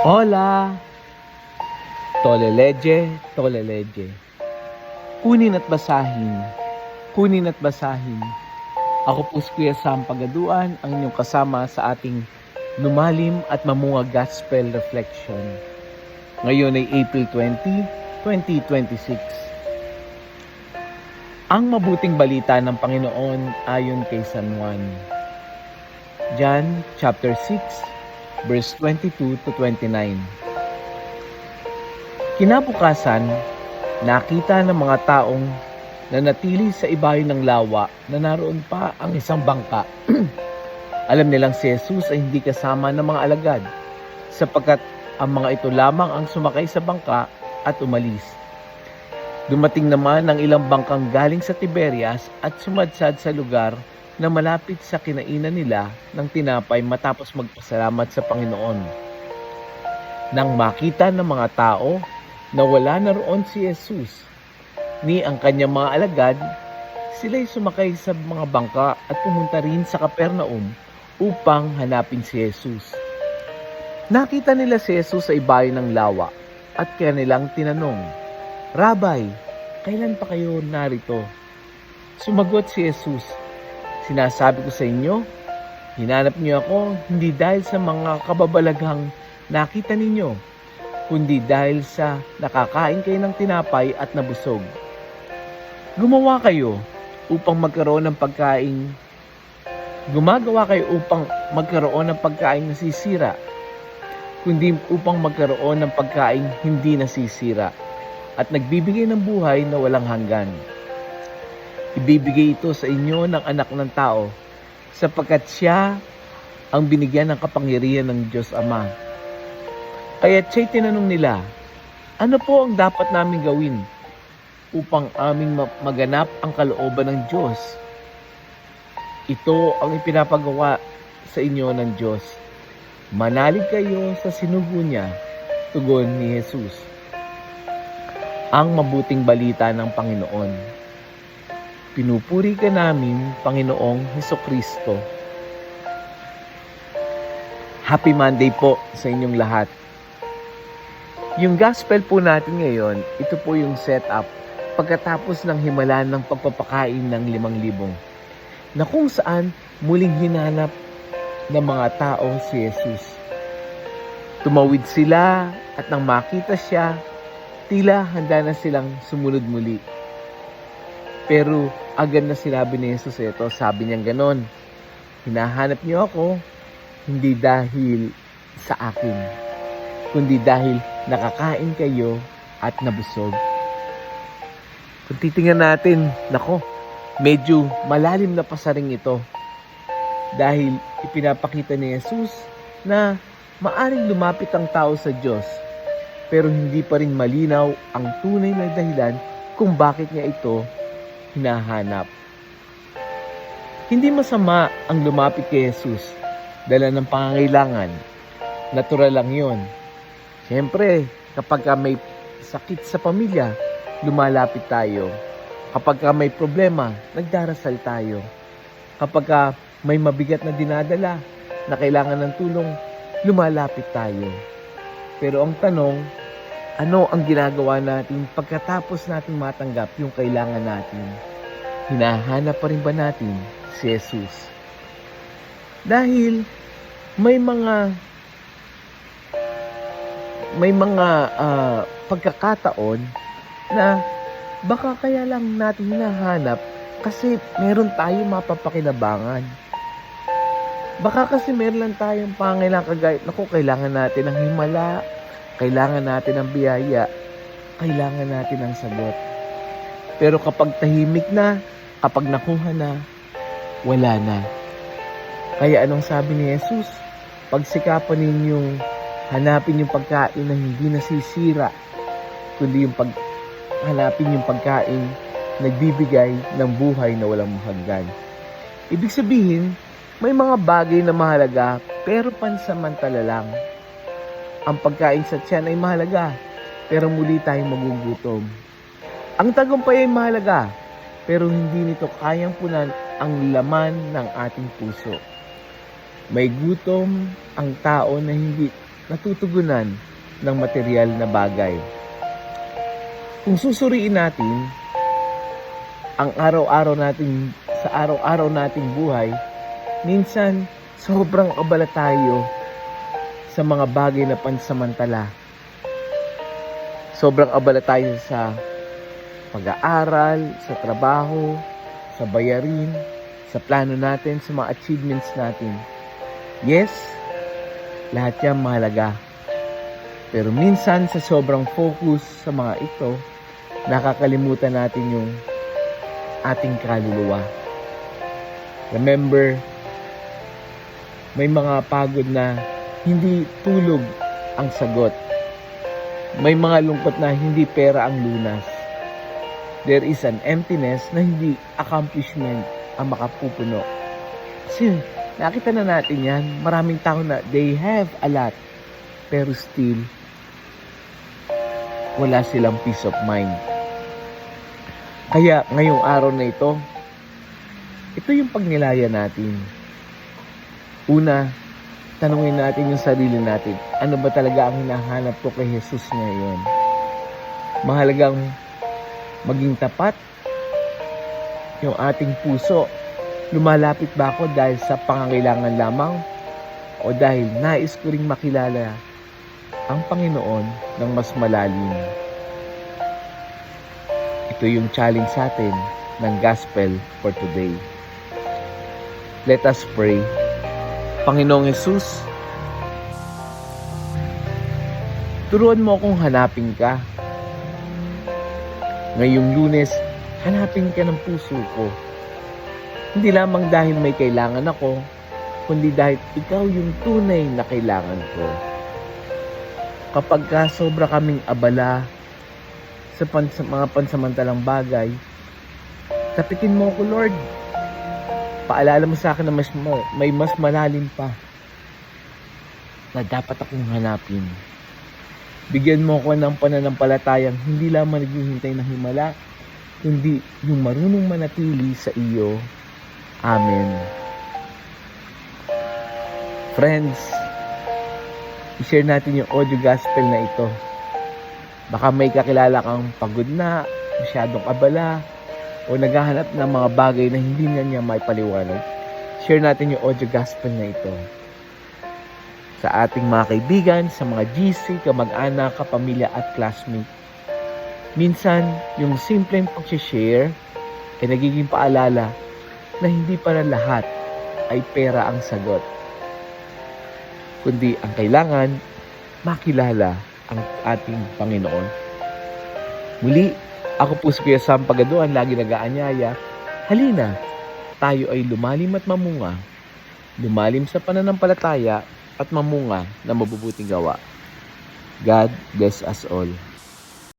Hola! Toleleje, toleleje. Kunin at basahin. Kunin at basahin. Ako po si Kuya Sam Pagaduan, ang inyong kasama sa ating lumalim at mamunga Gospel Reflection. Ngayon ay April 20, 2026. Ang mabuting balita ng Panginoon ayon kay San Juan. John chapter 6, verse 22 to 29. Kinabukasan, nakita ng mga taong nanatili sa ibayo ng lawa na naroon pa ang isang bangka. Alam nilang si Jesus ay hindi kasama ng mga alagad, sapagkat ang mga ito lamang ang sumakay sa bangka at umalis. Dumating naman ang ilang bangkang galing sa Tiberias at sumadsad sa lugar na malapit sa kinainan nila ng tinapay matapos magpasalamat sa Panginoon. Nang makita ng mga tao na wala na roon si Jesus ni ang kanyang mga alagad, sila'y sumakay sa mga bangka at pumunta rin sa Capernaum upang hanapin si Jesus. Nakita nila si Jesus sa ibayo ng lawa at kanilang tinanong, "Rabay, kailan pa kayo narito?" Sumagot si Jesus, "Sinasabi ko sa inyo, hinanap niyo ako hindi dahil sa mga kababalaghang nakita ninyo, kundi dahil sa nakakain kayo ng tinapay at nabusog. Gumagawa kayo upang magkaroon ng pagkaing nasisira, kundi upang magkaroon ng pagkaing hindi nasisira at nagbibigay ng buhay na walang hanggan. Ibibigay ito sa inyo ng Anak ng Tao, sapagkat siya ang binigyan ng kapangyarihan ng Diyos Ama." Kaya siya'y tinanong nila, "Ano po ang dapat namin gawin upang aming maganap ang kalooban ng Diyos?" "Ito ang ipinapagawa sa inyo ng Diyos. Manalig kayo sa sinugo niya," tugon ni Jesus. Ang mabuting balita ng Panginoon. Pinupuri ka namin, Panginoong Hesukristo. Happy Monday po sa inyong lahat. Yung gospel po natin ngayon, ito po yung setup pagkatapos ng himala ng pagpapakain ng 5,000 na kung saan muling hinanap ng mga tao si Jesus. Tumawid sila at nang makita siya, tila handa na silang sumunod muli. Pero agad na sinabi ni Jesus ito, sabi niya ganon, "Hinahanap niyo ako, hindi dahil sa akin, kundi dahil nakakain kayo at nabusog." Kung titingnan natin, medyo malalim na pasaring ito. Dahil ipinapakita ni Jesus na maaring lumapit ang tao sa Diyos, pero hindi pa rin malinaw ang tunay na dahilan kung bakit niya ito hinahanap. Hindi masama ang lumapit kay Jesus, dala ng pangangailangan. Natural lang yon. Siyempre, kapag may sakit sa pamilya, lumalapit tayo. Kapag may problema, nagdarasal tayo. Kapag may mabigat na dinadala na kailangan ng tulong, lumalapit tayo. Pero ang tanong, ano ang ginagawa natin pagkatapos natin matanggap yung kailangan natin? Hinahanap pa rin ba natin si Jesus? Dahil may mga pagkakataon na baka kaya lang natin hinahanap kasi meron tayong mapapakinabangan. Baka kasi meron lang tayong pangailangan kagaya, kailangan natin ng himala, kailangan natin ng biyaya, kailangan natin ng sagot. Pero kapag tahimik na, kapag nakuha na, wala na. Kaya anong sabi ni Jesus? Pagsikapan ninyong hanapin yung pagkain na hindi nasisira, kundi hanapin yung pagkain nagbibigay ng buhay na walang hanggan. Ibig sabihin, may mga bagay na mahalaga pero pansamantala lang. Ang pagkain sa tiyan ay mahalaga pero muli tayong magugutom. Ang tagumpay ay mahalaga pero hindi nito kayang punan ang laman ng ating puso. May gutom ang tao na hindi natutugunan ng material na bagay. Kung susuriin natin ang araw-araw nating sa araw-araw nating buhay, minsan sobrang abala tayo sa mga bagay na pansamantala. Sobrang abala tayo sa pag-aaral, sa trabaho, sa bayarin, sa plano natin, sa mga achievements natin. Yes, lahat yan mahalaga. Pero minsan sa sobrang focus sa mga ito, nakakalimutan natin yung ating kaluluwa. Remember, may mga pagod na hindi tulog ang sagot. May mga lungkot na hindi pera ang lunas. There is an emptiness na hindi accomplishment ang makapupuno. Kasi nakita na natin yan, maraming tao na they have a lot, pero still, wala silang peace of mind. Kaya ngayong araw na ito yung pagnilaya natin. Una, tanungin natin yung sarili natin, ano ba talaga ang hinahanap ko kay Jesus ngayon? Mahalagang maging tapat yung ating puso. Lumalapit ba ako dahil sa pangangailangan lamang o dahil nais ko ring makilala ang Panginoon ng mas malalim? Ito yung challenge sa atin ng gospel for today. Let us pray. Panginoong Jesus, turuan mo akong hanapin ka. Ngayong Lunes, hanapin ka ng puso ko. Hindi lamang dahil may kailangan ako, kundi dahil ikaw yung tunay na kailangan ko. Kapag sobra kaming abala sa mga pansamantalang bagay, tapitin mo ako, Lord. Paalala mo sa akin na may mas malalim pa na dapat akong hanapin. Bigyan mo ako ng pananampalatayang hindi lamang naghihintay ng himala, kundi yung marunong manatili sa iyo. Amen. Friends, i-share natin yung audio gospel na ito. Baka may kakilala kang pagod na, masyadong abala, o naghahanap ng mga bagay na hindi niya may paliwanag. Share natin yung audio gospel na ito sa ating mga kaibigan, sa mga GC, kamag-anak, kapamilya at classmate. Minsan, yung simpleng pag-share ay nagiging paalala na hindi para lahat ay pera ang sagot, kundi ang kailangan makilala ang ating Panginoon. Muli, ako po si Kuya Sam Pagaduan, lagi nag-aanyaya. Halina, tayo ay lumalim at mamunga. Lumalim sa pananampalataya at mamunga na mabubuting gawa. God bless us all.